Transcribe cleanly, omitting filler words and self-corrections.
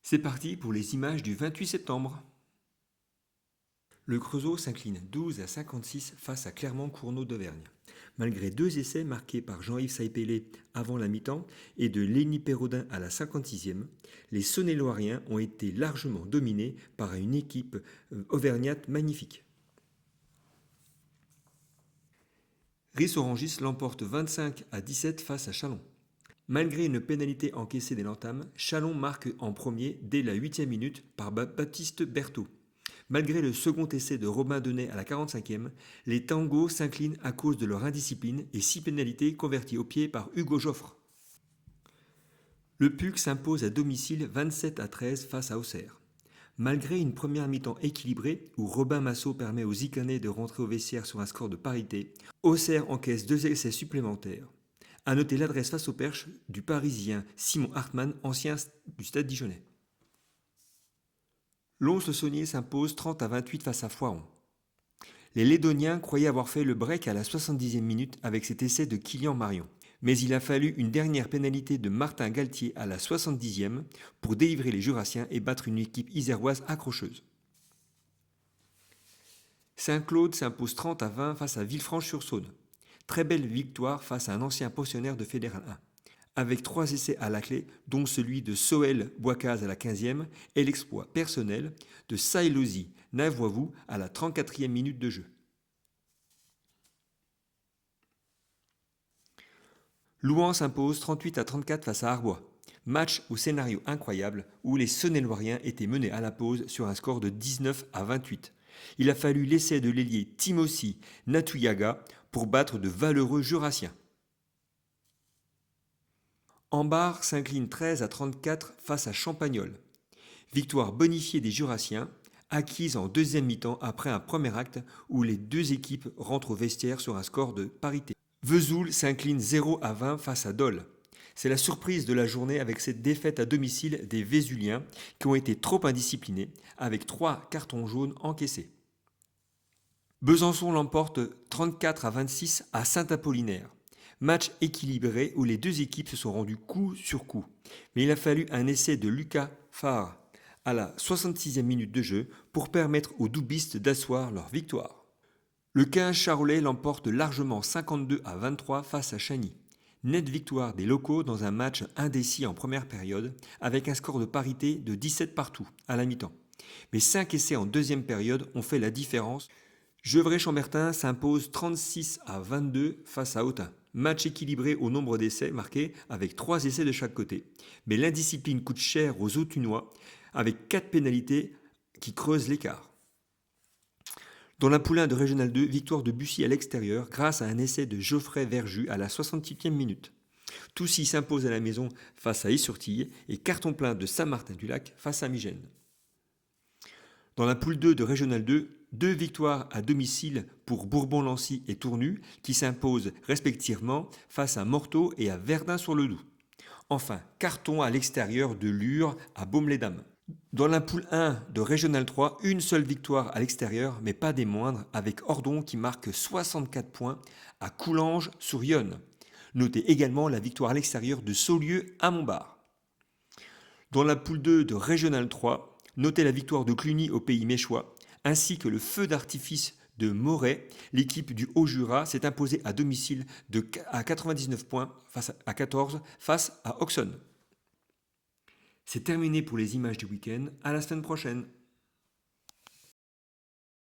C'est parti pour les images du 28 septembre. Le Creusot s'incline 12 à 56 face à Clermont-Cournot d'Auvergne. Malgré deux essais marqués par Jean-Yves Saipélé avant la mi-temps et de Lenny Perrodin à la 56e, les Saône-et-Loiriens ont été largement dominés par une équipe auvergnate magnifique. Ris-Orangis l'emporte 25 à 17 face à Châlons. Malgré une pénalité encaissée dès l'entame, Châlons marque en premier dès la 8e minute par Baptiste Berthaud. Malgré le second essai de Robin Denay à la 45e, les Tangos s'inclinent à cause de leur indiscipline et 6 pénalités converties au pied par Hugo Joffre. Le PUC s'impose à domicile 27 à 13 face à Auxerre. Malgré une première mi-temps équilibrée, où Robin Massot permet aux Icanais de rentrer au vestiaire sur un score de parité, Auxerre encaisse 2 essais supplémentaires. A noter l'adresse face au perche du Parisien Simon Hartmann, ancien du Stade Dijonnais. Lons-le-Saunier s'impose 30 à 28 face à Foiron. Les Lédoniens croyaient avoir fait le break à la 70e minute avec cet essai de Kylian Marion. Mais il a fallu une dernière pénalité de Martin Galtier à la 70e pour délivrer les Jurassiens et battre une équipe iséroise accrocheuse. Saint-Claude s'impose 30 à 20 face à Villefranche-sur-Saône. Très belle victoire face à un ancien pensionnaire de Fédéral 1. Avec 3 essais à la clé, dont celui de Soel Boicaz à la 15e et l'exploit personnel de Sailosi Navoivou à la 34e minute de jeu. Louhans s'impose 38 à 34 face à Arbois. Match au scénario incroyable où les Saône-et-Loiriens étaient menés à la pause sur un score de 19 à 28. Il a fallu l'essai de l'ailier Timothy Natuyaga pour battre de valeureux Jurassiens. Ambar s'incline 13 à 34 face à Champagnole. Victoire bonifiée des Jurassiens, acquise en deuxième mi-temps après un premier acte où les deux équipes rentrent au vestiaire sur un score de parité. Vesoul s'incline 0 à 20 face à Dole. C'est la surprise de la journée avec cette défaite à domicile des Vésuliens qui ont été trop indisciplinés avec 3 cartons jaunes encaissés. Besançon l'emporte 34 à 26 à Saint-Apollinaire. Match équilibré où les deux équipes se sont rendues coup sur coup. Mais il a fallu un essai de Lucas Farr à la 66e minute de jeu pour permettre aux doubistes d'asseoir leur victoire. Le 15 Charolais l'emporte largement 52 à 23 face à Chagny. Nette victoire des locaux dans un match indécis en première période avec un score de parité de 17 partout à la mi-temps. Mais 5 essais en deuxième période ont fait la différence. Gevrey-Chambertin s'impose 36 à 22 face à Autun. Match équilibré au nombre d'essais marqués avec 3 essais de chaque côté. Mais l'indiscipline coûte cher aux Autunois avec 4 pénalités qui creusent l'écart. Dans la poule 1 de Régional 2, victoire de Bussy à l'extérieur grâce à un essai de Geoffrey Verjus à la 68e minute. Toussy s'impose à la maison face à Issurtille et carton plein de Saint-Martin-du-Lac face à Migène. Dans la poule 2 de Régional 2, 2 victoires à domicile pour Bourbon-Lancy et Tournu qui s'imposent respectivement face à Morteau et à Verdun-sur-le-Doubs. Enfin, carton à l'extérieur de Lure à Baume-les-Dames. Dans la poule 1 de Régional 3, une seule victoire à l'extérieur, mais pas des moindres, avec Ordon qui marque 64 points à Coulanges-sur-Yonne. Notez également la victoire à l'extérieur de Saulieu à Montbard. Dans la poule 2 de Régional 3, notez la victoire de Cluny au Pays Méchois, ainsi que le feu d'artifice de Moret. L'équipe du Haut-Jura s'est imposée à domicile à 99 points face à 14 face à Auxonne. C'est terminé pour les images du week-end. À la semaine prochaine.